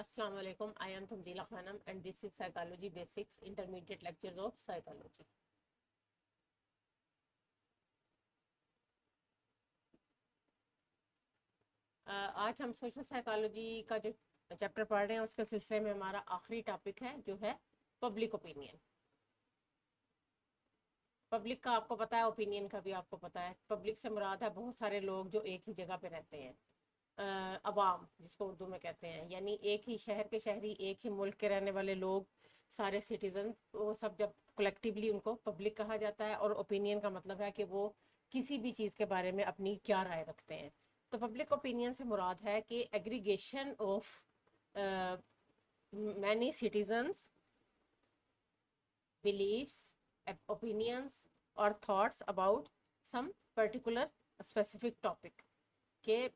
السلام علیکم. I am Tanzeela Khanum and this is psychology basics intermediate lectures of psychology. آج ہم سوشل سائیکالوجی کا جو چیپٹر پڑھ رہے ہیں اس کے سلسلے میں ہمارا آخری ٹاپک ہے جو ہے پبلک اوپینین. پبلک کا آپ کو پتہ ہے, اوپینین کا بھی آپ کو پتہ ہے. پبلک سے مراد ہے بہت سارے لوگ جو ایک ہی جگہ پہ رہتے ہیں, عوام جس کو اردو میں کہتے ہیں, یعنی ایک ہی شہر کے شہری, ایک ہی ملک کے رہنے والے لوگ, سارے سٹیزن, وہ سب جب کلیکٹیولی ان کو پبلک کہا جاتا ہے. اور اوپینین کا مطلب ہے کہ وہ کسی بھی چیز کے بارے میں اپنی کیا رائے رکھتے ہیں. تو پبلک اوپینین سے مراد ہے کہ aggregation of many citizens beliefs, opinions اور thoughts about some particular specific topic. کہ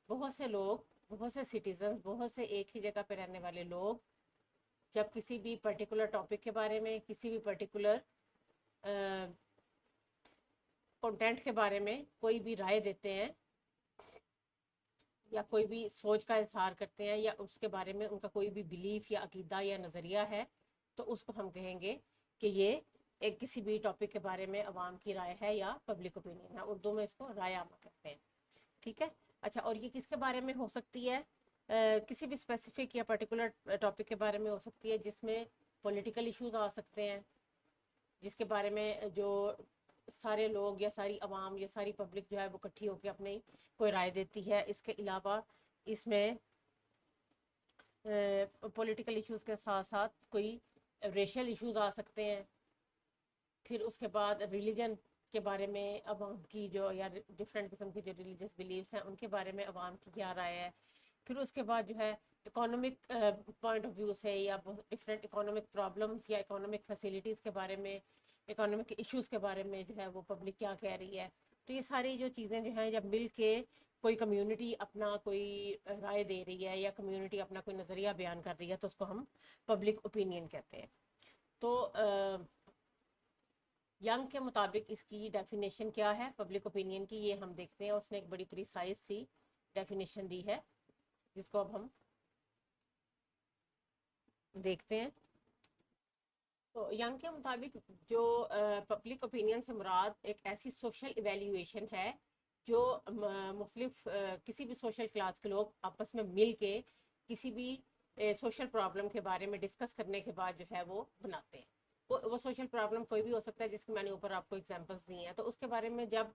بہت سے لوگ, بہت سے سٹیزنز, بہت سے ایک ہی جگہ پہ رہنے والے لوگ جب کسی بھی پرٹیکولر ٹاپک کے بارے میں, کسی بھی پرٹیکولر کنٹینٹ کے بارے میں کوئی بھی رائے دیتے ہیں یا کوئی بھی سوچ کا اظہار کرتے ہیں یا اس کے بارے میں ان کا کوئی بھی بلیف یا عقیدہ یا نظریہ ہے, تو اس کو ہم کہیں گے کہ یہ ایک کسی بھی ٹاپک کے بارے میں عوام کی رائے ہے یا پبلک اوپینین ہے. اردو میں اس کو رائے عامہ کہتے ہیں. ٹھیک ہے. اچھا, اور یہ کس کے بارے میں ہو سکتی ہے؟ کسی بھی اسپیسیفک یا پرٹیکولر ٹاپک کے بارے میں ہو سکتی ہے جس میں پولیٹیکل ایشوز آ سکتے ہیں, جس کے بارے میں جو سارے لوگ یا ساری عوام یا ساری پبلک جو ہے وہ اکٹھی ہو کے اپنی کوئی رائے دیتی ہے. اس کے علاوہ اس میں پولیٹیکل ایشوز کے ساتھ ساتھ کوئی ریشل ایشوز آ سکتے ہیں. پھر اس کے بعد ریلیجن کے بارے میں عوام کی جو, یا ڈفرینٹ قسم کی جو ریلیجس بلیفس ہیں ان کے بارے میں عوام کی کیا رائے ہے. پھر اس کے بعد جو ہے اکانومک پوائنٹ آف ویو سے یا ڈفرینٹ اکانومک پرابلمس یا اکانومک فیسلٹیز کے بارے میں, اکانومک ایشوز کے بارے میں جو ہے وہ پبلک کیا کہہ رہی ہے. تو یہ ساری جو چیزیں جو ہیں جب مل کے کوئی کمیونٹی اپنا کوئی رائے دے رہی ہے یا کمیونٹی اپنا کوئی نظریہ بیان کر رہی ہے تو اس کو ہم پبلک اوپینین کہتے ہیں. تو ینگ کے مطابق اس کی ڈیفینیشن کیا ہے پبلک اوپینین کی, یہ ہم دیکھتے ہیں. اس نے ایک بڑی پریسائز سی ڈیفینیشن دی ہے جس کو اب ہم دیکھتے ہیں. تو ینگ کے مطابق جو پبلک اوپینین سے مراد ایک ایسی سوشل ایویلیویشن ہے جو مختلف کسی بھی سوشل کلاس کے لوگ آپس میں مل کے کسی بھی سوشل پرابلم کے بارے میں ڈسکس کرنے کے بعد جو ہے وہ بناتے ہیں. وہ سوشل پرابلم کوئی بھی ہو سکتا ہے جس کے میں نے اوپر آپ کو ایگزامپلس دی ہیں. تو اس کے بارے میں جب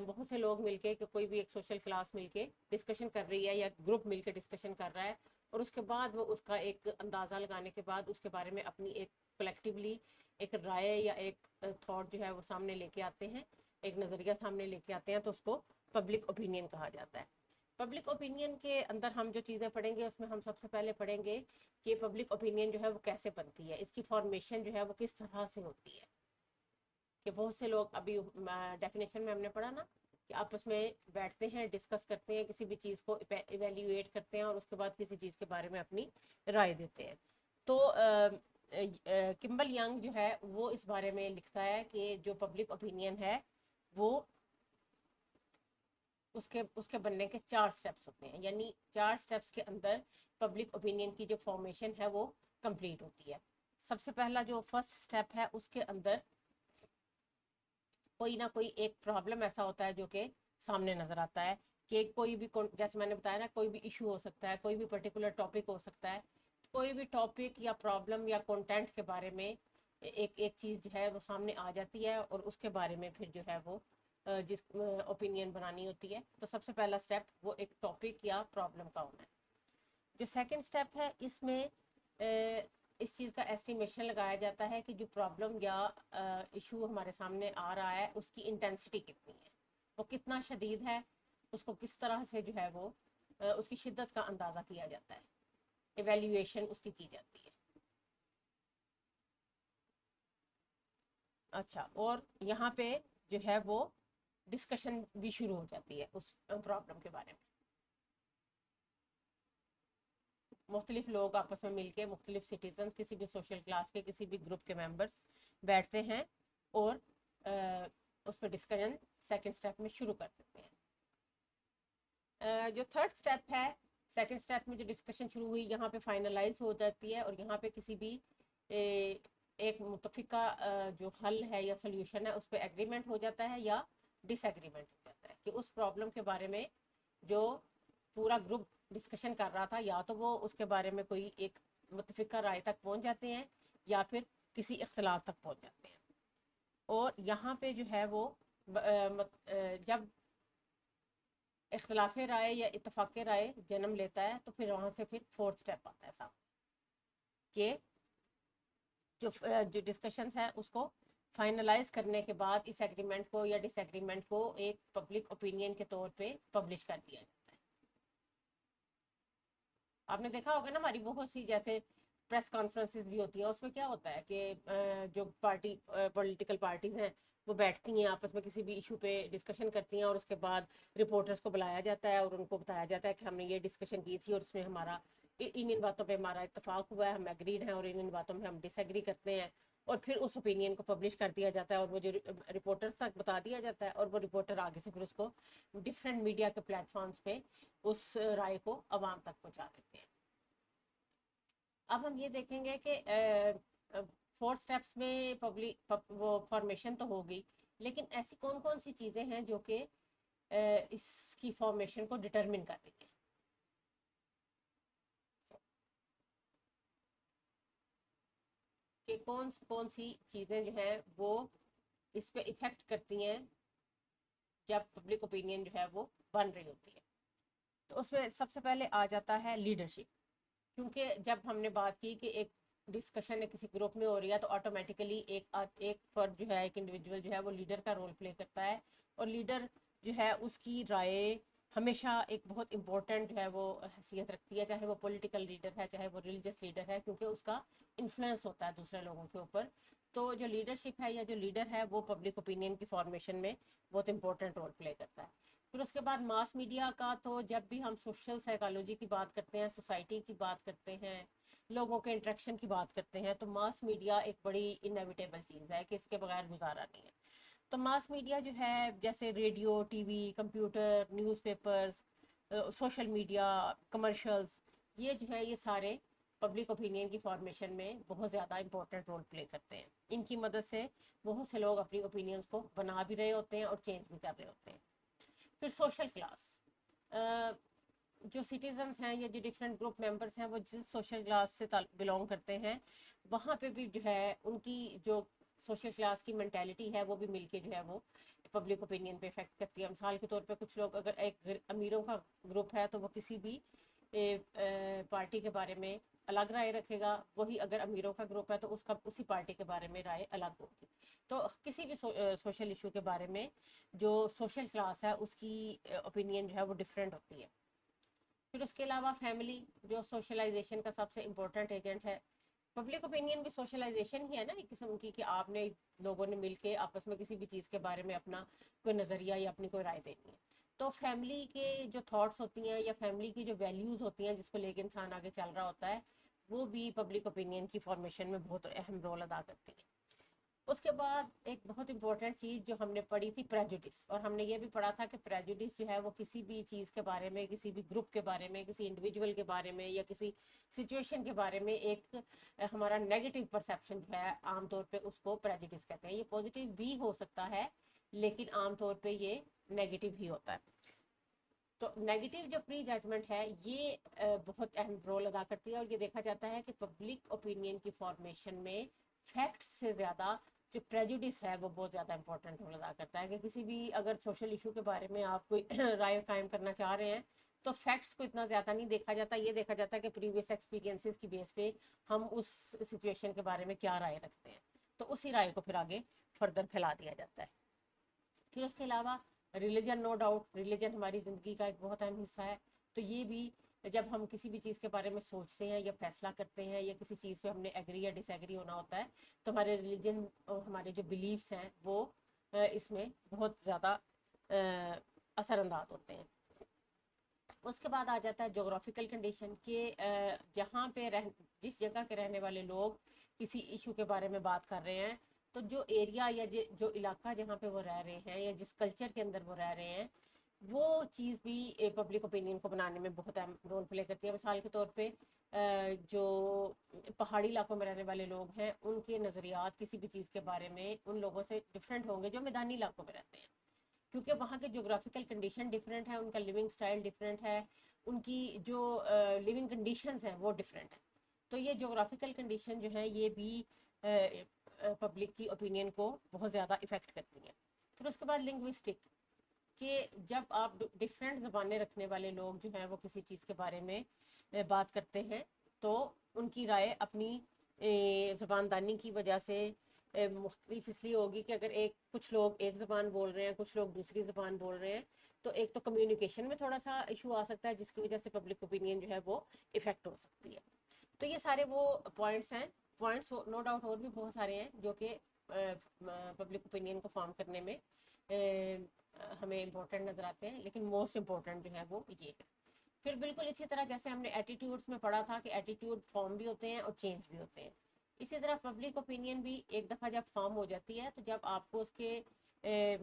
بہت سے لوگ مل کے, کہ کوئی بھی ایک سوشل کلاس مل کے ڈسکشن کر رہی ہے یا گروپ مل کے ڈسکشن کر رہا ہے, اور اس کے بعد وہ اس کا ایک اندازہ لگانے کے بعد اس کے بارے میں اپنی ایک کلیکٹیولی ایک رائے یا ایک تھاٹ جو ہے وہ سامنے لے کے آتے ہیں, ایک نظریہ سامنے لے کے آتے ہیں, تو اس کو پبلک اوپینین کہا جاتا ہے. پبلک اوپینین کے اندر ہم جو چیزیں پڑھیں گے اس میں ہم سب سے پہلے پڑھیں گے کہ پبلک اوپینین جو ہے وہ کیسے بنتی ہے, اس کی فارمیشن جو ہے وہ کس طرح سے ہوتی ہے. کہ بہت سے لوگ, ابھی ڈیفینیشن میں ہم نے پڑھا نا کہ آپس میں بیٹھتے ہیں, ڈسکس کرتے ہیں, کسی بھی چیز کو ایویلیویٹ کرتے ہیں اور اس کے بعد کسی چیز کے بارے میں اپنی رائے دیتے ہیں. تو کمبل ینگ جو ہے وہ اس بارے میں لکھتا ہے کہ جو پبلک اوپینین ہے وہ اس کے بننے کے 4 سٹیپس ہوتے ہیں. یعنی 4 سٹیپس کے اندر پبلک اوپینین کی جو فارمیشن ہے وہ کمپلیٹ ہوتی ہے. سب سے پہلا جو فرسٹ سٹیپ ہے اس کے اندر کوئی نہ کوئی ایک پرابلم ایسا ہوتا ہے جو کہ سامنے نظر آتا ہے کہ کوئی بھی, جیسے میں نے بتایا نا, کوئی بھی ایشو ہو سکتا ہے, کوئی بھی پرٹیکولر ٹاپک ہو سکتا ہے. کوئی بھی ٹاپک یا پرابلم یا کنٹینٹ کے بارے میں ایک چیز جو ہے وہ سامنے آ جاتی ہے اور اس کے بارے میں پھر جو ہے وہ جس اوپینین بنانی ہوتی ہے. تو سب سے پہلا سٹیپ وہ ایک ٹاپک یا پرابلم کا ہونا ہے. جو سیکنڈ سٹیپ ہے اس میں اس چیز کا ایسٹیمیشن لگایا جاتا ہے کہ جو پرابلم یا ایشو ہمارے سامنے آ رہا ہے اس کی انٹینسٹی کتنی ہے, وہ کتنا شدید ہے, اس کو کس طرح سے جو ہے وہ اس کی شدت کا اندازہ کیا جاتا ہے, ایویلیویشن اس کی جاتی ہے. اچھا, اور یہاں پہ جو ہے وہ ڈسکشن بھی شروع ہو جاتی ہے اس پرابلم کے بارے میں. مختلف لوگ آپس میں مل کے, مختلف سٹیزنز, کسی بھی سوشل کلاس کے کسی بھی گروپ کے ممبرس بیٹھتے ہیں اور اس پہ ڈسکشن سیکنڈ سٹیپ میں شروع کر دیتے ہیں. جو تھرڈ سٹیپ ہے, سیکنڈ اسٹیپ میں جو ڈسکشن شروع ہوئی یہاں پہ فائنلائز ہو جاتی ہے اور یہاں پہ کسی بھی ایک متفقہ جو حل ہے یا سلیوشن ہے اس پہ ایگریمنٹ ہو جاتا ہے یا ڈس ایگریمنٹ ہو جاتا ہے کہ اس پرابلم کے بارے میں جو پورا گروپ ڈسکشن کر رہا تھا یا تو وہ اس کے بارے میں کوئی ایک متفقہ رائے تک پہنچ جاتے ہیں یا پھر کسی اختلاف تک پہنچ جاتے ہیں. اور یہاں پہ جو ہے وہ جب اختلاف رائے یا اتفاق رائے جنم لیتا ہے تو پھر وہاں سے پھر فورتھ سٹیپ آتا ہے صاحب کہ جو ڈسکشنز ہے اس کو فائنلائز کرنے کے بعد اس ایگریمنٹ کو یا ڈس ایگریمنٹ کو ایک پبلک اوپینین کے طور پہ پبلش کر دیا جاتا ہے. آپ نے دیکھا ہوگا نا ہماری بہت سی جیسے پریس کانفرنسز بھی ہوتی ہیں اس میں کیا ہوتا ہے کہ جو پولیٹیکل پارٹیز ہیں وہ بیٹھتی ہیں آپس میں کسی بھی ایشو پہ ڈسکشن کرتی ہیں اور اس کے بعد رپورٹرز کو بلایا جاتا ہے اور ان کو بتایا جاتا ہے کہ ہم نے یہ ڈسکشن کی تھی اور اس میں ہمارا ان باتوں پہ ہمارا اتفاق ہوا ہے, ہم ایگریڈ ہیں, اور ان باتوں میں ہم ڈس ایگری کرتے ہیں, اور پھر اس اوپینین کو پبلش کر دیا جاتا ہے اور وہ جو رپورٹرز تک بتا دیا جاتا ہے اور وہ رپورٹر آگے سے پھر اس کو ڈفرینٹ میڈیا کے پلیٹ فارمز پہ اس رائے کو عوام تک پہنچا دیتے ہیں. اب ہم یہ دیکھیں گے کہ فورتھ سٹیپس میں پبلک وہ فارمیشن تو ہوگی, لیکن ایسی کون کون سی چیزیں ہیں جو کہ اس کی فارمیشن کو ڈٹرمن کر رہی ہیں. کہ کون سی چیزیں جو ہیں وہ اس پہ افیکٹ کرتی ہیں جب پبلک اوپینین جو ہے وہ بن رہی ہوتی ہے. تو اس میں سب سے پہلے آ جاتا ہے لیڈرشپ, کیونکہ جب ہم نے بات کی کہ ایک ڈسکشن کسی گروپ میں ہو رہی ہے تو آٹومیٹیکلی ایک فرد جو ہے, ایک انڈیویجول جو ہے وہ لیڈر کا رول پلے کرتا ہے, اور لیڈر جو ہے اس کی رائے ہمیشہ ایک بہت امپورٹنٹ جو ہے وہ حیثیت رکھتی ہے, چاہے وہ پولیٹیکل لیڈر ہے چاہے وہ ریلیجس لیڈر ہے, کیونکہ اس کا انفلوئنس ہوتا ہے دوسرے لوگوں کے اوپر. تو جو لیڈرشپ ہے یا جو لیڈر ہے وہ پبلک اوپینین کی فارمیشن میں بہت امپورٹنٹ رول پلے کرتا ہے. پھر اس کے بعد ماس میڈیا کا, تو جب بھی ہم سوشل سائیکالوجی کی بات کرتے ہیں, سوسائٹی کی بات کرتے ہیں, لوگوں کے انٹریکشن کی بات کرتے ہیں, تو ماس میڈیا ایک بڑی انیویٹیبل چیز ہے کہ اس کے بغیر گزارا نہیں ہے. تو ماس میڈیا جو ہے جیسے radio, T V, computer, news papers, social media, commercials, یہ جو ہے یہ سارے پبلک اوپینین کی فارمیشن میں بہت زیادہ امپورٹنٹ رول پلے کرتے ہیں. ان کی مدد سے بہت سے لوگ اپنی اوپینینز کو بنا بھی رہے ہوتے ہیں اور چینج بھی کر رہے ہوتے ہیں. پھر سوشل کلاس, جو سٹیزنز ہیں یا جو ڈفرینٹ گروپ ممبرس ہیں وہ جس سوشل کلاس سے بلونگ کرتے ہیں وہاں پہ بھی جو ہے ان کی جو سوشل کلاس کی مینٹیلٹی ہے وہ بھی مل کے جو ہے وہ پبلک اوپینین پہ افیکٹ کرتی ہے. مثال کے طور پہ کچھ لوگ, اگر ایک امیروں کا گروپ ہے تو وہ کسی بھی پارٹی کے بارے میں الگ رائے رکھے گا, وہی اگر امیروں کا گروپ ہے تو اس کا اسی پارٹی کے بارے میں رائے الگ ہوگی. تو کسی بھی سوشل ایشو کے بارے میں جو سوشل کلاس ہے اس کی اوپینین جو ہے وہ ڈفرینٹ ہوتی ہے. پھر اس کے علاوہ فیملی, جو سوشلائزیشن کا سب سے امپورٹنٹ ایجنٹ ہے. پبلک اوپینین بھی سوشلائزیشن ہی ہے نا ایک قسم کی, کہ آپ نے لوگوں نے مل کے آپس میں کسی بھی چیز کے بارے میں اپنا کوئی نظریہ یا اپنی کوئی رائے دینی ہے. تو فیملی کے جو تھاٹس ہوتی ہیں یا فیملی کی جو ویلیوز ہوتی ہیں جس کو لے کے انسان آگے چل رہا ہوتا ہے وہ بھی پبلک اوپینین کی فارمیشن میں بہت اہم رول ادا کرتی ہے. اس کے بعد ایک بہت امپورٹنٹ چیز جو ہم نے پڑھی تھی پریجوڈس, اور ہم نے یہ بھی پڑھا تھا کہ پریجوڈس جو ہے وہ کسی بھی چیز کے بارے میں, کسی بھی گروپ کے بارے میں, کسی انڈیویجول کے بارے میں یا کسی سچویشن کے بارے میں ایک ہمارا نیگیٹو پرسیپشن جو ہے عام طور پہ اس کو پریجوڈس کہتے ہیں. یہ پازیٹیو بھی ہو سکتا ہے لیکن عام طور پہ یہ نیگیٹو ہی ہوتا ہے. تو نیگیٹو جو پری ججمنٹ ہے یہ بہت اہم رول ادا کرتی ہے, اور یہ دیکھا جاتا ہے کہ پبلک اوپینین کی فارمیشن میں فیکٹس سے زیادہ جو پریجوڈس ہے وہ بہت زیادہ امپورٹنٹ رول ادا کرتا ہے. کہ کسی بھی اگر سوشل ایشو کے بارے میں آپ کوئی رائے قائم کرنا چاہ رہے ہیں تو فیکٹس کو اتنا زیادہ نہیں دیکھا جاتا, یہ دیکھا جاتا ہے کہ پریویس ایکسپیرینسز کی بیس پہ ہم اس سچویشن کے بارے میں کیا رائے رکھتے ہیں, تو اسی رائے کو پھر آگے فردر پھیلا دیا جاتا ہے. پھر اس کے علاوہ ریلیجن, نو ڈاؤٹ ریلیجن ہماری زندگی کا ایک بہت اہم حصہ ہے. تو یہ بھی جب ہم کسی بھی چیز کے بارے میں سوچتے ہیں یا فیصلہ کرتے ہیں یا کسی چیز پہ ہم نے ایگری یا ڈس ایگری ہونا ہوتا ہے تو ہمارے ریلیجن اور ہمارے جو بلیفس ہیں وہ اس میں بہت زیادہ اثر انداز ہوتے ہیں. اس کے بعد آ جاتا ہے جغرافیکل کنڈیشن, کہ جہاں پہ جس جگہ کے رہنے والے لوگ کسی ایشو کے بارے میں بات کر رہے ہیں تو جو ایریا یا جو علاقہ جہاں پہ وہ رہ رہے ہیں یا جس کلچر کے اندر وہ رہ رہے ہیں وہ چیز بھی پبلک اوپینین کو بنانے میں بہت اہم رول پلے کرتی ہے. مثال کے طور پہ جو پہاڑی علاقوں میں رہنے والے لوگ ہیں ان کے نظریات کسی بھی چیز کے بارے میں ان لوگوں سے ڈفرینٹ ہوں گے جو میدانی علاقوں میں رہتے ہیں, کیونکہ وہاں کے جغرافیکل کنڈیشن ڈفرینٹ ہے, ان کا لیونگ سٹائل ڈفرینٹ ہے, ان کی جو لیونگ کنڈیشنز ہیں وہ ڈفرینٹ ہیں. تو یہ جغرافیکل کنڈیشن جو ہے یہ بھی پبلک کی اوپینین کو بہت زیادہ افیکٹ کرتی ہیں. پھر اس کے بعد لنگوسٹک, کہ جب آپ ڈفرینٹ زبانیں رکھنے والے لوگ جو ہیں وہ کسی چیز کے بارے میں بات کرتے ہیں تو ان کی رائے اپنی زباندانی کی وجہ سے مختلف اس لیے ہوگی کہ اگر کچھ لوگ ایک زبان بول رہے ہیں, کچھ لوگ دوسری زبان بول رہے ہیں, تو ایک تو کمیونیکیشن میں تھوڑا سا ایشو آ سکتا ہے جس کی وجہ سے پبلک اوپینین جو ہے وہ افیکٹ ہو سکتی ہے. تو یہ سارے وہ پوائنٹس ہیں, پوائنٹس نو ڈاؤٹ اور بھی بہت سارے ہیں جو کہ پبلک اوپینین کو فارم کرنے میں ہمیں امپورٹنٹ نظر آتے ہیں, لیکن موسٹ امپورٹنٹ جو ہے وہ یہ ہے. پھر بالکل اسی طرح جیسے ہم نے ایٹیٹیوڈس میں پڑھا تھا کہ ایٹیٹیوڈ فارم بھی ہوتے ہیں اور چینج بھی ہوتے ہیں, اسی طرح پبلک اوپینین بھی ایک دفعہ جب فارم ہو جاتی ہے تو جب آپ کو اس کے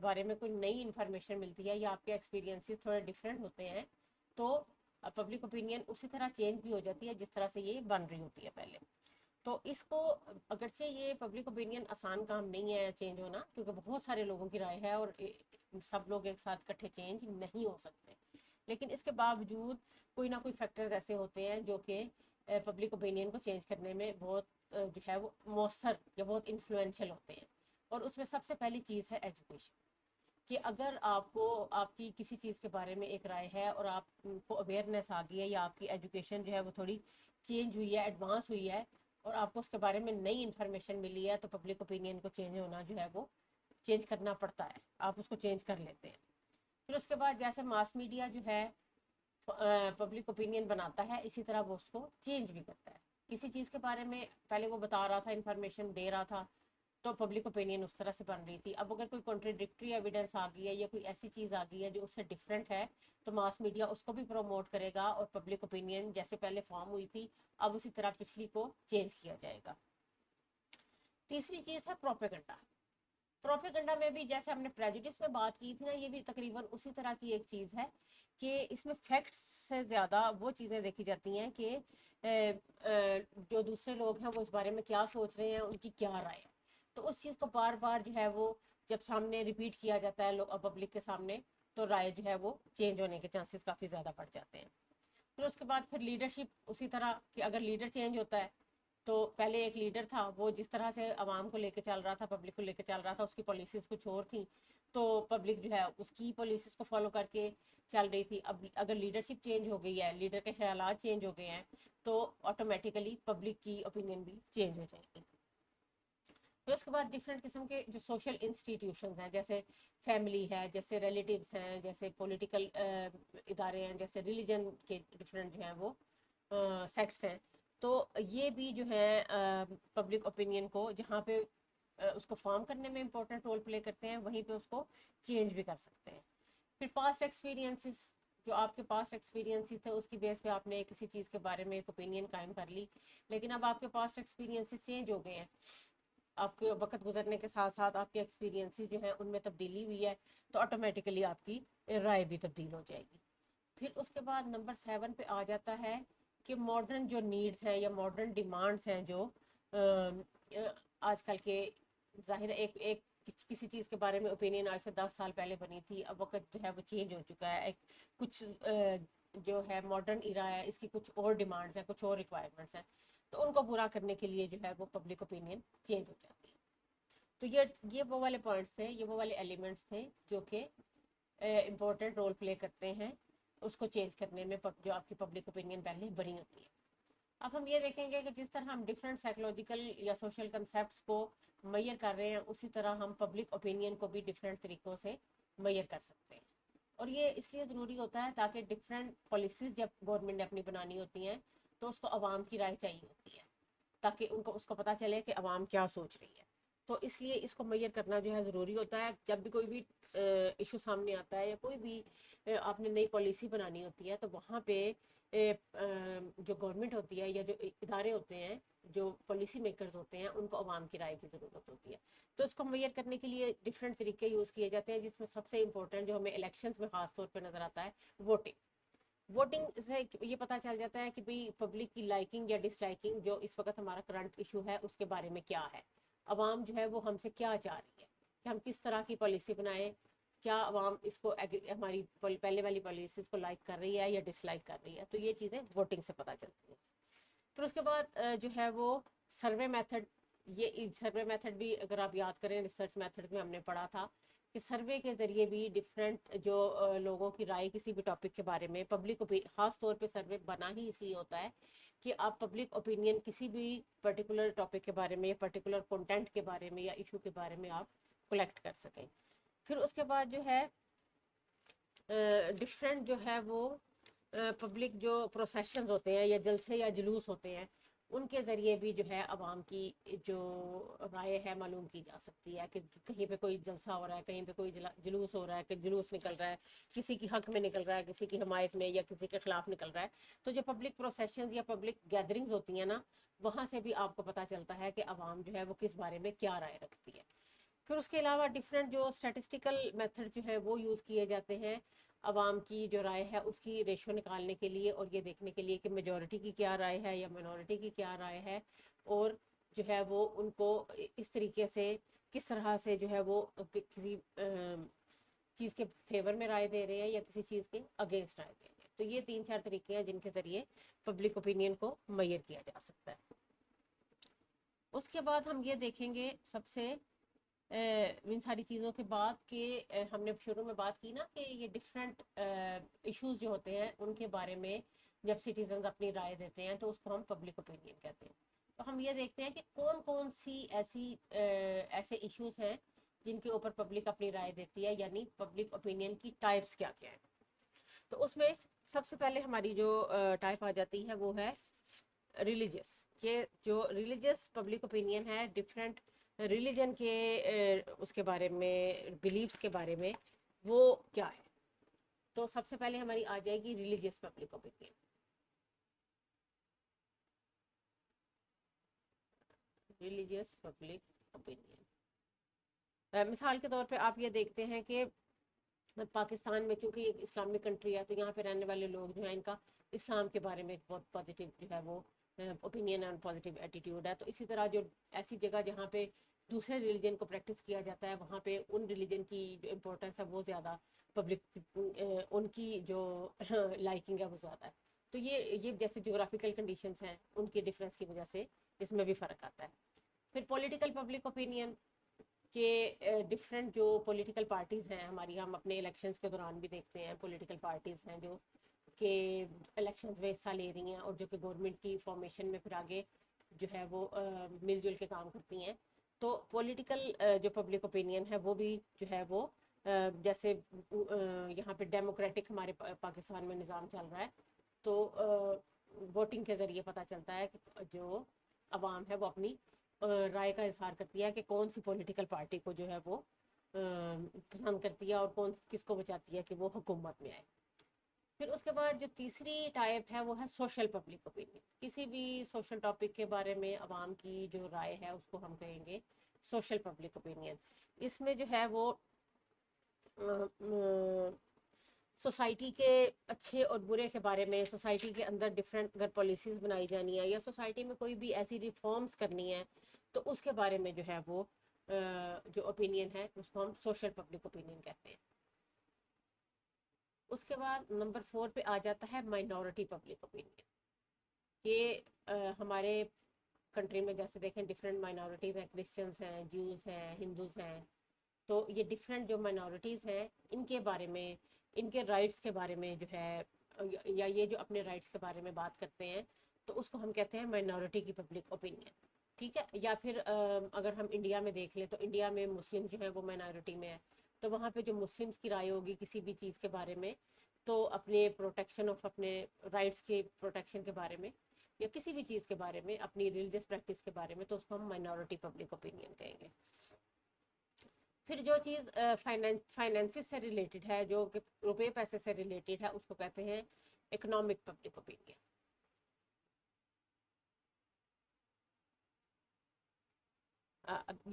بارے میں کوئی نئی انفارمیشن ملتی ہے یا آپ کے ایکسپیرینسز تھوڑے ڈفرینٹ ہوتے ہیں تو پبلک اوپینین اسی طرح چینج بھی ہو جاتی ہے جس طرح سے یہ بن رہی ہوتی ہے پہلے. تو اس کو اگرچہ یہ پبلک اوپینین آسان کام نہیں ہے چینج ہونا, کیونکہ بہت سارے لوگوں کی رائے ہے اور سب لوگ ایک ساتھ اکٹھے چینج نہیں ہو سکتے, لیکن اس کے باوجود کوئی نہ کوئی فیکٹرز ایسے ہوتے ہیں جو کہ پبلک اوپینین کو چینج کرنے میں بہت جو ہے وہ مؤثر یا بہت انفلوئنشل ہوتے ہیں. اور اس میں سب سے پہلی چیز ہے ایجوکیشن, کہ اگر آپ کو آپ کی کسی چیز کے بارے میں ایک رائے ہے اور آپ کو اویئرنیس آ گئی ہے یا آپ کی ایجوکیشن جو ہے وہ تھوڑی چینج ہوئی ہے, ایڈوانس ہوئی ہے, اور آپ کو اس کے بارے میں نئی انفارمیشن ملی ہے, تو پبلک اوپینین کو چینج ہونا جو ہے وہ چینج کرنا پڑتا ہے, آپ اس کو چینج کر لیتے ہیں. پھر اس کے بعد جیسے ماس میڈیا جو ہے پبلک اوپینین بناتا ہے, اسی طرح وہ اس کو چینج بھی کرتا ہے. کسی چیز کے بارے میں پہلے وہ بتا رہا تھا, انفارمیشن دے رہا تھا, تو پبلک اوپینین اس طرح سے بن رہی تھی. اب اگر کوئی کنٹراڈکٹری ایویڈنس آ گئی ہے یا کوئی ایسی چیز آ گئی ہے جو اس سے ڈفرینٹ ہے, تو ماس میڈیا اس کو بھی پروموٹ کرے گا اور پبلک اوپینین جیسے پہلے فارم ہوئی تھی اب اسی طرح پچھلی کو چینج کیا جائے گا. تیسری چیز ہے پروپیگنڈا. پروپیگنڈا میں بھی جیسے ہم نے پریجوڈس میں بات کی تھی نا, یہ بھی تقریباً اسی طرح کی ایک چیز ہے کہ اس میں فیکٹس سے زیادہ وہ چیزیں دیکھی جاتی ہیں کہ جو دوسرے لوگ ہیں وہ اس بارے میں کیا سوچ رہے ہیں, ان کی کیا رائے ہے. تو اس چیز کو بار بار جو ہے وہ جب سامنے ریپیٹ کیا جاتا ہے پبلک کے سامنے, تو رائے جو ہے وہ چینج ہونے کے چانسز کافی زیادہ بڑھ جاتے ہیں. پھر اس کے بعد پھر لیڈرشپ اسی طرح کہ اگر لیڈر چینج ہوتا ہے تو پہلے ایک لیڈر تھا, وہ جس طرح سے عوام کو لے کے چل رہا تھا, پبلک کو لے کے چل رہا تھا, اس کی پالیسیز کچھ اور تھیں, تو پبلک جو ہے اس کی پالیسیز کو فالو کر کے چل رہی تھی. اب اگر لیڈرشپ چینج ہو گئی ہے, لیڈر کے خیالات چینج ہو گئے ہیں, تو آٹومیٹیکلی پبلک کی اوپینین بھی چینج ہو جائے گی. پھر اس کے بعد ڈفرینٹ قسم کے جو سوشل انسٹیٹیوشنز ہیں, جیسے فیملی ہے, جیسے ریلیٹیوز ہیں, جیسے پولیٹیکل ادارے ہیں, جیسے ریلیجن کے ڈفرینٹ جو ہیں وہ سیکٹس ہیں, تو یہ بھی جو ہے پبلک اوپینین کو جہاں پہ اس کو فارم کرنے میں امپورٹنٹ رول پلے کرتے ہیں, وہیں پہ اس کو چینج بھی کر سکتے ہیں. پھر پاسٹ ایکسپیرینسز, جو آپ کے پاس ایکسپیرینسز تھے اس کی بیس پہ آپ نے کسی چیز کے بارے میں ایک اوپینین قائم کر لی, لیکن اب آپ کے پاس ایکسپیرینسز چینج ہو گئے ہیں, آپ کے وقت گزرنے کے ساتھ ساتھ آپ کے ایکسپیرینسز جو ہیں ان میں تبدیلی ہوئی ہے, تو آٹومیٹیکلی آپ کی رائے بھی تبدیل ہو جائے گی. پھر اس کے بعد نمبر 7 پہ آ جاتا ہے کہ ماڈرن جو نیڈز ہیں یا ماڈرن ڈیمانڈس ہیں جو آج کل کے ظاہر ایک کسی چیز کے بارے میں اوپینین آج سے 10 سال پہلے بنی تھی, اب وقت جو ہے وہ چینج ہو چکا ہے, کچھ جو ہے ماڈرن ایرا ہے, اس کی کچھ اور ڈیمانڈس ہیں, کچھ اور ریکوائرمنٹس ہیں, تو ان کو پورا کرنے کے لیے جو ہے وہ پبلک اوپینین چینج ہو جاتی ہے. تو یہ وہ والے پوائنٹس تھے, یہ وہ والے ایلیمنٹس تھے جو کہ امپورٹنٹ رول پلے کرتے ہیں اس کو چینج کرنے میں, جو آپ کی پبلک اوپینین پہلے بنی ہوتی ہے. اب ہم یہ دیکھیں گے کہ جس طرح ہم ڈفرینٹ سائیکولوجیکل یا سوشل کنسیپٹس کو میئر کر رہے ہیں, اسی طرح ہم پبلک اوپینین کو بھی ڈفرینٹ طریقوں سے میئر کر سکتے ہیں. اور یہ اس لیے ضروری ہوتا ہے تاکہ ڈفرینٹ پالیسیز جب گورنمنٹ نے اپنی بنانی ہوتی ہیں تو اس کو عوام کی رائے چاہیے ہوتی ہے, تاکہ اس کو پتہ چلے کہ عوام کیا سوچ رہی ہے. تو اس لیے اس کو میئر کرنا جو ہے ضروری ہوتا ہے. جب بھی کوئی بھی ایشو سامنے آتا ہے یا کوئی بھی آپ نے نئی پالیسی بنانی ہوتی ہے, تو وہاں پہ جو گورنمنٹ ہوتی ہے یا جو ادارے ہوتے ہیں جو پالیسی میکرز ہوتے ہیں ان کو عوام کی رائے کی ضرورت ہوتی ہے. تو اس کو میئر کرنے کے لیے ڈفرینٹ طریقے یوز کیے جاتے ہیں جس میں سب سے امپورٹنٹ جو ہمیں الیکشنز میں خاص طور پہ نظر آتا ہے ووٹنگ سے یہ پتہ چل جاتا ہے کہ بھئی پبلک کی لائکنگ یا ڈس لائکنگ جو اس وقت ہمارا کرنٹ ایشو ہے اس کے بارے میں کیا ہے, عوام جو ہے وہ ہم سے کیا چاہ رہی ہے, کہ ہم کس طرح کی پالیسی بنائیں, کیا عوام اس کو ہماری پہلے والی پالیسیز کو لائک کر رہی ہے یا ڈس لائک کر رہی ہے. تو یہ چیزیں ووٹنگ سے پتہ چلتی ہیں. پھر اس کے بعد جو ہے وہ سروے میتھڈ, یہ سروے میتھڈ بھی اگر آپ یاد کریں ریسرچ میتھڈ میں ہم نے پڑھا تھا کہ سروے کے ذریعے بھی ڈفرینٹ جو لوگوں کی رائے کسی بھی ٹاپک کے بارے میں پبلک خاص طور پہ سروے بنا ہی اس لیے ہوتا ہے کہ آپ پبلک اوپینین کسی بھی پرٹیکولر ٹاپک کے بارے میں یا پرٹیکولر کنٹینٹ کے بارے میں یا ایشو کے بارے میں آپ کلیکٹ کر سکیں. پھر اس کے بعد جو ہے ڈفرینٹ جو ہے وہ پبلک جو پروسیشنز ہوتے ہیں یا جلسے یا جلوس ہوتے ہیں ان کے ذریعے بھی جو ہے عوام کی جو رائے ہے معلوم کی جا سکتی ہے کہ کہیں پہ کوئی جلسہ ہو رہا ہے, کہیں پہ کوئی جلوس ہو رہا ہے, کہ جلوس نکل رہا ہے, کسی کی حق میں نکل رہا ہے, کسی کی حمایت میں یا کسی کے خلاف نکل رہا ہے. تو جو پبلک پروسیشنز یا پبلک گیدرنگز ہوتی ہیں نا, وہاں سے بھی آپ کو پتہ چلتا ہے کہ عوام جو ہے وہ کس بارے میں کیا رائے رکھتی ہے. پھر اس کے علاوہ ڈفرینٹ جو اسٹیٹسٹیکل میتھڈ جو ہے وہ یوز کیے جاتے ہیں عوام کی جو رائے ہے اس کی ریشو نکالنے کے لیے اور یہ دیکھنے کے لیے کہ میجورٹی کی کیا رائے ہے یا مائنورٹی کی کیا رائے ہے, اور جو ہے وہ ان کو اس طریقے سے کس طرح سے جو ہے وہ کسی چیز کے فیور میں رائے دے رہے ہیں یا کسی چیز کے اگینسٹ رائے دے رہے ہیں. تو یہ 3-4 طریقے ہیں جن کے ذریعے پبلک اوپینین کو میئر کیا جا سکتا ہے. اس کے بعد ہم یہ دیکھیں گے سب سے ان ساری چیزوں کے بعد کہ ہم نے شروع میں بات کی نا کہ یہ ڈفرینٹ ایشوز جو ہوتے ہیں ان کے بارے میں جب سٹیزنز اپنی رائے دیتے ہیں تو اس کو ہم پبلک اوپینین کہتے ہیں. تو ہم یہ دیکھتے ہیں کہ کون کون سی ایسے ایشوز ہیں جن کے اوپر پبلک اپنی رائے دیتی ہے, یعنی پبلک اوپینین کی ٹائپس کیا کیا ہیں. تو اس میں سب سے پہلے ہماری جو ٹائپ آ جاتی ہے وہ ہے ریلیجیس, کہ جو ریلیجیس پبلک اوپینین ہے ڈفرینٹ ریلیجن کے اس کے بارے میں بلیفس کے بارے میں وہ کیا ہے. تو سب سے پہلے ہماری آ جائے گی religious public opinion. Religious public opinion مثال کے طور پہ آپ یہ دیکھتے ہیں کہ پاکستان میں چونکہ ایک اسلامک کنٹری ہے تو یہاں پہ رہنے والے لوگ جو ہیں ان کا اسلام کے بارے میں ایک بہت پازیٹیو جو ہے وہ اوپینین اینڈ پازیٹیو ایٹیٹیوڈ ہے. تو اسی طرح جو ایسی جگہ جہاں پہ دوسرے ریلیجن کو پریکٹس کیا جاتا ہے وہاں پہ ان ریلیجن کی جو امپورٹنس ہے وہ زیادہ پبلک ان کی جو لائکنگ ہے وہ زیادہ ہے. تو یہ جیسے جغرافیکل کنڈیشنز ہیں ان کے ڈفرینس کی وجہ سے اس میں بھی فرق آتا ہے. پھر پولیٹیکل پبلک اوپینین کہ ڈفرینٹ جو پولیٹیکل پارٹیز ہیں ہماری, ہم اپنے الیکشنز کے دوران بھی دیکھتے ہیں پولیٹیکل پارٹیز ہیں جو کہ الیکشنز میں حصہ لے رہی ہیں اور جو کہ گورنمنٹ کی فارمیشن میں پھر آگے جو ہے وہ مل جل کے کام کرتی ہیں. تو پولیٹیکل جو پبلک اوپینین ہے وہ بھی جو ہے وہ جیسے یہاں پہ ڈیموکریٹک ہمارے پاکستان میں نظام چل رہا ہے تو ووٹنگ کے ذریعے پتہ چلتا ہے کہ جو عوام ہے وہ اپنی رائے کا اظہار کرتی ہے کہ کون سی پولیٹیکل پارٹی کو جو ہے وہ پسند کرتی ہے اور کس کو بچاتی ہے کہ وہ حکومت میں آئے. پھر اس کے بعد جو تیسری ٹائپ ہے وہ ہے سوشل پبلک اوپینین. کسی بھی سوشل ٹاپک کے بارے میں عوام کی جو رائے ہے اس کو ہم کہیں گے سوشل پبلک اوپینین. اس میں جو ہے وہ سوسائٹی کے اچھے اور برے کے بارے میں, سوسائٹی کے اندر ڈفرینٹ اگر پالیسیز بنائی جانی ہے یا سوسائٹی میں کوئی بھی ایسی ریفارمز کرنی ہے تو اس کے بارے میں جو ہے وہ جو اوپینین ہے اس کو ہم سوشل پبلک اوپینین کہتے ہیں. اس کے بعد نمبر 4 پہ آ جاتا ہے مائنورٹی پبلک اوپینین. کہ ہمارے کنٹری میں جیسے دیکھیں ڈفرینٹ مائنورٹیز ہیں, کرسچنس ہیں, جیوز ہیں, ہندوز ہیں. تو یہ ڈفرینٹ جو مائنورٹیز ہیں ان کے بارے میں, ان کے رائٹس کے بارے میں جو ہے یا یہ جو اپنے رائٹس کے بارے میں بات کرتے ہیں تو اس کو ہم کہتے ہیں مائنورٹی کی پبلک اوپینین. ٹھیک ہے. یا پھر اگر ہم انڈیا میں دیکھ لیں تو انڈیا میں مسلم جو ہے وہ مائنورٹی میں ہے تو وہاں پہ جو مسلمس کی رائے ہوگی کسی بھی چیز کے بارے میں تو اپنے پروٹیکشن آف اپنے رائٹس کے پروٹیکشن کے بارے میں یا کسی بھی چیز کے بارے میں اپنی ریلیجس پریکٹس کے بارے میں تو اس کو ہم مائنورٹی پبلک اوپینین کہیں گے. پھر جو چیز فائنینسز سے ریلیٹڈ ہے, جو کہ روپے پیسے سے ریلیٹڈ ہے, اس کو کہتے ہیں اکنامک پبلک اوپینین.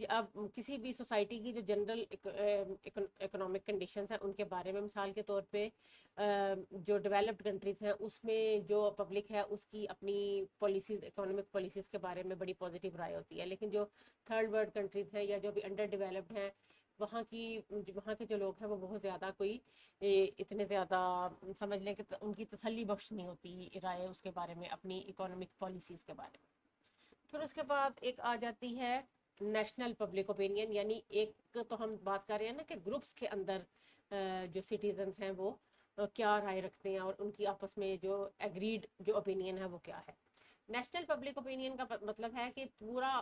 اب کسی بھی سوسائٹی کی جو جنرل اکنامک کنڈیشنز ہیں ان کے بارے میں، مثال کے طور پہ جو ڈیولپڈ کنٹریز ہیں اس میں جو پبلک ہے اس کی اپنی پالیسیز، اکنامک پالیسیز کے بارے میں بڑی پازیٹیو رائے ہوتی ہے، لیکن جو تھرڈ ورلڈ کنٹریز ہیں یا جو بھی انڈر ڈیولپڈ ہیں وہاں کے جو لوگ ہیں وہ بہت زیادہ کوئی اتنے زیادہ سمجھ لیں کہ ان کی تسلی بخش نہیں ہوتی رائے اس کے بارے میں، اپنی اکنامک پالیسیز کے بارے میں۔ پھر اس کے بعد ایک آ جاتی ہے نیشنل پبلک اوپینین، یعنی ایک تو ہم بات کر رہے ہیں نا کہ گروپس کے اندر جو سٹیزنز ہیں وہ کیا رائے رکھتے ہیں اور ان کی آپس میں جو ایگریڈ جو اوپینین ہے وہ کیا ہے۔ نیشنل پبلک اوپینین کا مطلب ہے کہ پورا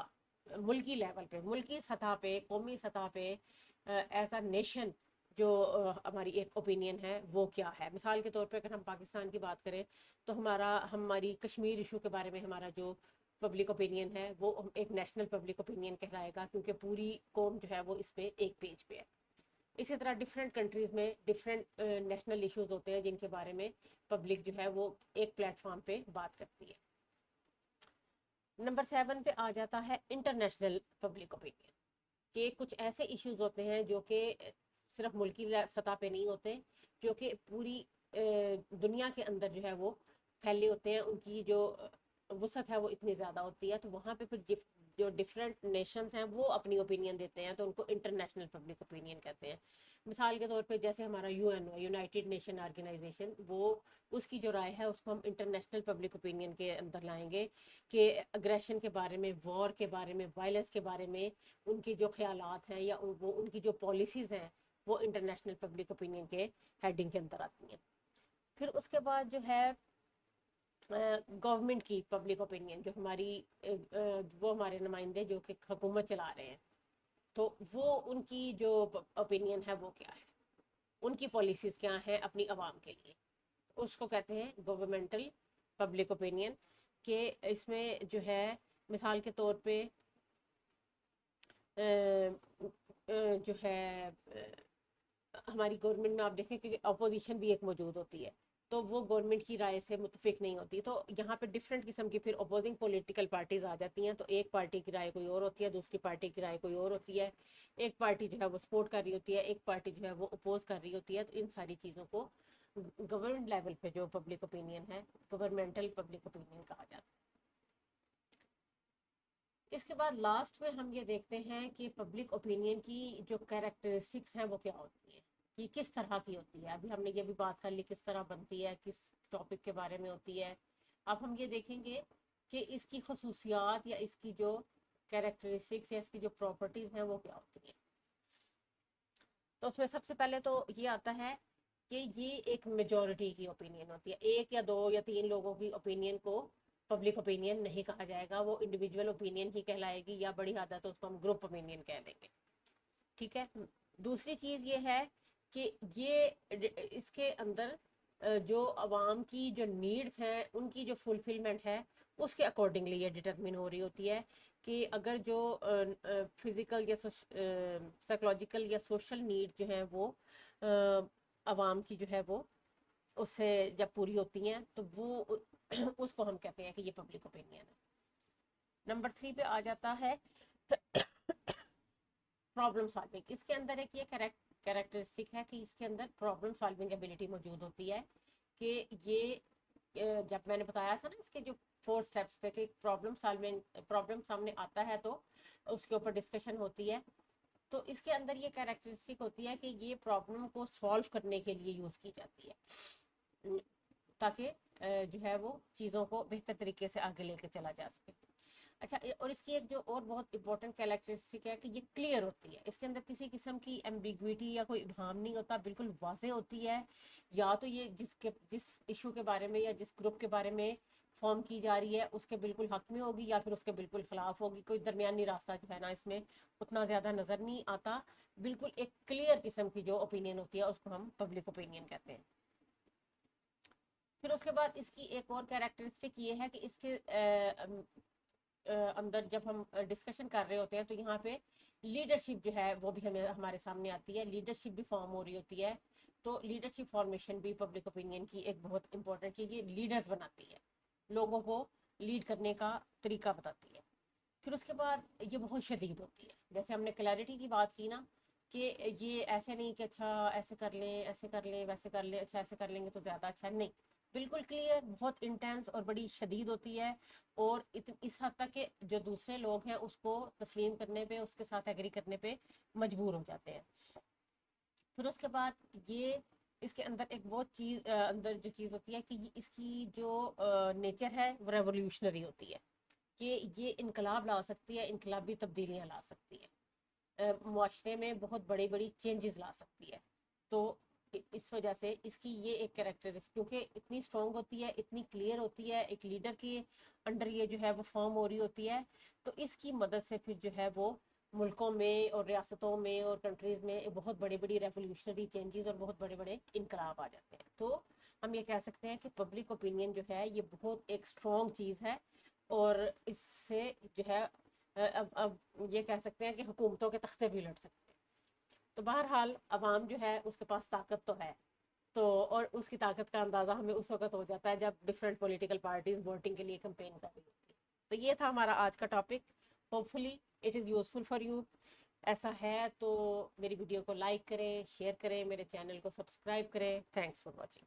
ملکی لیول پہ، ملکی سطح پہ، قومی سطح پہ ایز اے نیشن جو ہماری ایک اوپینین ہے وہ کیا ہے۔ مثال کے طور پہ اگر ہم پاکستان کی بات کریں تو ہماری کشمیر ایشو کے بارے میں ہمارا جو پبلک اوپینین ہے وہ ایک نیشنل پبلک اوپینین کہلائے گا، کیونکہ پوری قوم جو ہے وہ اس پہ ایک پیج پہ ہے۔ اسی طرح ڈفرینٹ کنٹریز میں ڈفرینٹ نیشنل ایشوز ہوتے ہیں جن کے بارے میں پبلک جو ہے وہ ایک پلیٹ فارم پہ بات کرتی ہے۔ نمبر 7 پہ آ جاتا ہے انٹرنیشنل پبلک اوپینین، کہ کچھ ایسے ایشوز ہوتے ہیں جو کہ صرف ملکی سطح پہ نہیں ہوتے، جو کہ پوری دنیا کے اندر جو ہے وہ پھیلے ہوتے ہیں، ان کی جو وسعت ہے وہ اتنی زیادہ ہوتی ہے، تو وہاں پہ پھر جو ڈفرینٹ نیشنز ہیں وہ اپنی اوپینین دیتے ہیں، تو ان کو انٹرنیشنل پبلک اوپینین کہتے ہیں۔ مثال کے طور پہ جیسے ہمارا UN ہے، یونائٹڈ نیشن آرگنائزیشن، وہ اس کی جو رائے ہے اس کو ہم انٹرنیشنل پبلک اوپینین کے اندر لائیں گے، کہ اگریشن کے بارے میں، وار کے بارے میں، وائلنس کے بارے میں ان کی جو خیالات ہیں یا وہ ان کی جو پالیسیز ہیں وہ انٹرنیشنل پبلک اوپینین کے ہیڈنگ کے اندر آتی ہیں۔ پھر اس کے بعد جو ہے گورنمنٹ کی پبلک اوپینین، جو وہ ہمارے نمائندے جو کہ حکومت چلا رہے ہیں، تو وہ ان کی جو اوپینین ہے وہ کیا ہے، ان کی پالیسیز کیا ہیں اپنی عوام کے لیے، اس کو کہتے ہیں گورنمنٹل پبلک اوپینین۔ کہ اس میں جو ہے مثال کے طور پہ جو ہے ہماری گورنمنٹ میں آپ دیکھیں کہ اپوزیشن بھی ایک موجود ہوتی ہے، تو وہ گورنمنٹ کی رائے سے متفق نہیں ہوتی، تو یہاں پہ ڈفرینٹ قسم کی پھر اپوزنگ پولیٹیکل پارٹیز آ جاتی ہیں، تو ایک پارٹی کی رائے کوئی اور ہوتی ہے، دوسری پارٹی کی رائے کوئی اور ہوتی ہے، ایک پارٹی جو ہے وہ سپورٹ کر رہی ہوتی ہے، ایک پارٹی جو ہے وہ اپوز کر رہی ہوتی ہے، تو ان ساری چیزوں کو گورنمنٹ لیول پہ جو پبلک اوپینین ہے گورنمنٹل پبلک اوپینین کہا جاتا ہے۔ اس کے بعد لاسٹ میں ہم یہ دیکھتے ہیں کہ پبلک اوپینین کی جو کیریکٹرسٹکس ہیں وہ کیا ہوتی ہیں، یہ کس طرح کی ہوتی ہے۔ ابھی ہم نے یہ بھی بات کر لی کس طرح بنتی ہے، کس ٹاپک کے بارے میں ہوتی ہے۔ اب ہم یہ دیکھیں گے کہ اس کی خصوصیات یا اس کی جو کیریکٹرسٹکس یا اس کی جو پراپرٹیز ہیں وہ کیا ہوتی ہیں۔ تو اس میں سب سے پہلے تو یہ آتا ہے کہ یہ ایک میجورٹی کی اوپینین ہوتی ہے، ایک یا دو یا تین لوگوں کی اوپینین کو پبلک اوپینین نہیں کہا جائے گا، وہ انڈیویجول اوپینین ہی کہلائے گی، یا بڑی حد ہے تو اس کو ہم گروپ اوپینین کہہ دیں گے، ٹھیک ہے۔ دوسری چیز یہ ہے کہ یہ اس کے اندر جو عوام کی جو نیڈز ہیں ان کی جو فلفلمنٹ ہے اس کے اکارڈنگلی یہ ڈٹرمن ہو رہی ہوتی ہے، کہ اگر جو فزیکل یا سائیکولوجیکل یا سوشل نیڈ جو ہیں وہ عوام کی جو ہے وہ اس سے جب پوری ہوتی ہیں تو وہ اس کو ہم کہتے ہیں کہ یہ پبلک اوپینین ہے۔ نمبر 3 پہ آ جاتا ہے پرابلم سالونگ۔ اس کے اندر ایک یہ کیریکٹرسٹک ہے کہ اس کے اندر پرابلم سالونگ ایبلٹی موجود ہوتی ہے، کہ یہ جب میں نے بتایا تھا نا اس کے جو 4 سٹیپس تھے کہ پرابلم سامنے آتا ہے تو اس کے اوپر ڈسکشن ہوتی ہے، تو اس کے اندر یہ کیریکٹرسٹک ہوتی ہے کہ یہ پرابلم کو سالو کرنے کے لیے یوز کی جاتی ہے، تاکہ جو ہے وہ چیزوں کو بہتر طریقے سے آگے لے کے چلا جا سکے۔ اچھا، اور اس کی ایک جو اور بہت امپورٹنٹ کیریکٹرسٹک ہے کہ یہ کلیئر ہوتی ہے، اس کے اندر کسی قسم کی ایمبیگوٹی یا کوئی ابہام نہیں ہوتا، بالکل واضح ہوتی ہے، یا تو یہ جس ایشو کے بارے میں یا جس گروپ کے بارے میں فارم کی جا رہی ہے اس کے بالکل حق میں ہوگی یا پھر اس کے بالکل خلاف ہوگی، کوئی درمیانی راستہ جو ہے نا اس میں اتنا زیادہ نظر نہیں آتا، بالکل ایک کلیئر قسم کی جو اوپینین ہوتی ہے اس کو ہم پبلک اوپینین کہتے ہیں۔ پھر اس کے بعد اس کی ایک اور کیریکٹرسٹک یہ ہے کہ اس کے اندر جب ہم ڈسکشن کر رہے ہوتے ہیں تو یہاں پہ لیڈرشپ جو ہے وہ بھی ہمارے سامنے آتی ہے، لیڈرشپ بھی فارم ہو رہی ہوتی ہے، تو لیڈرشپ فارمیشن بھی پبلک اوپینین کی ایک بہت امپورٹنٹ، کہ یہ لیڈرز بناتی ہے، لوگوں کو لیڈ کرنے کا طریقہ بتاتی ہے۔ پھر اس کے بعد یہ بہت شدید ہوتی ہے. جیسے ہم نے کلیئرٹی کی بات کی نا کہ یہ ایسے نہیں کہ اچھا ایسے کر لیں ایسے کر لیں ویسے کر لیں, اچھا ایسے کر لیں گے تو زیادہ اچھا, نہیں, بالکل کلیئر, بہت انٹینس اور بڑی شدید ہوتی ہے, اور اس حد تک کہ جو دوسرے لوگ ہیں اس کو تسلیم کرنے پہ, اس کے ساتھ ایگری کرنے پہ مجبور ہو جاتے ہیں. پھر اس کے بعد یہ اس کے اندر ایک بہت چیز اندر جو چیز ہوتی ہے کہ اس کی جو نیچر ہے وہ ریولیوشنری ہوتی ہے, کہ یہ انقلاب لا سکتی ہے, انقلابی تبدیلیاں لا سکتی ہے, معاشرے میں بہت بڑی بڑی چینجز لا سکتی ہے. تو اس وجہ سے اس کی یہ ایک کریکٹرسٹک, کیونکہ اتنی اسٹرانگ ہوتی ہے, اتنی کلیئر ہوتی ہے, ایک لیڈر کی انڈر یہ جو ہے وہ فارم ہو رہی ہوتی ہے, تو اس کی مدد سے پھر جو ہے وہ ملکوں میں اور ریاستوں میں اور کنٹریز میں بہت بڑی بڑی ریولیوشنری چینجز اور بہت بڑے بڑے انقلاب آ جاتے ہیں. تو ہم یہ کہہ سکتے ہیں کہ پبلک اوپینین جو ہے یہ بہت ایک اسٹرانگ چیز ہے, اور اس سے جو ہے اب یہ کہہ سکتے ہیں کہ حکومتوں کے تختے بھی لڑ سکتے ہیں. تو بہرحال عوام جو ہے اس کے پاس طاقت تو ہے, تو اور اس کی طاقت کا اندازہ ہمیں اس وقت ہو جاتا ہے جب ڈفرینٹ پولیٹیکل پارٹیز ووٹنگ کے لیے کمپین کر رہی ہوتی ہے. تو یہ تھا ہمارا آج کا topic. Hope fully it is useful for you. ایسا ہے تو میری ویڈیو کو لائک کریں, شیئر کریں, میرے چینل کو سبسکرائب کریں. Thanks for watching.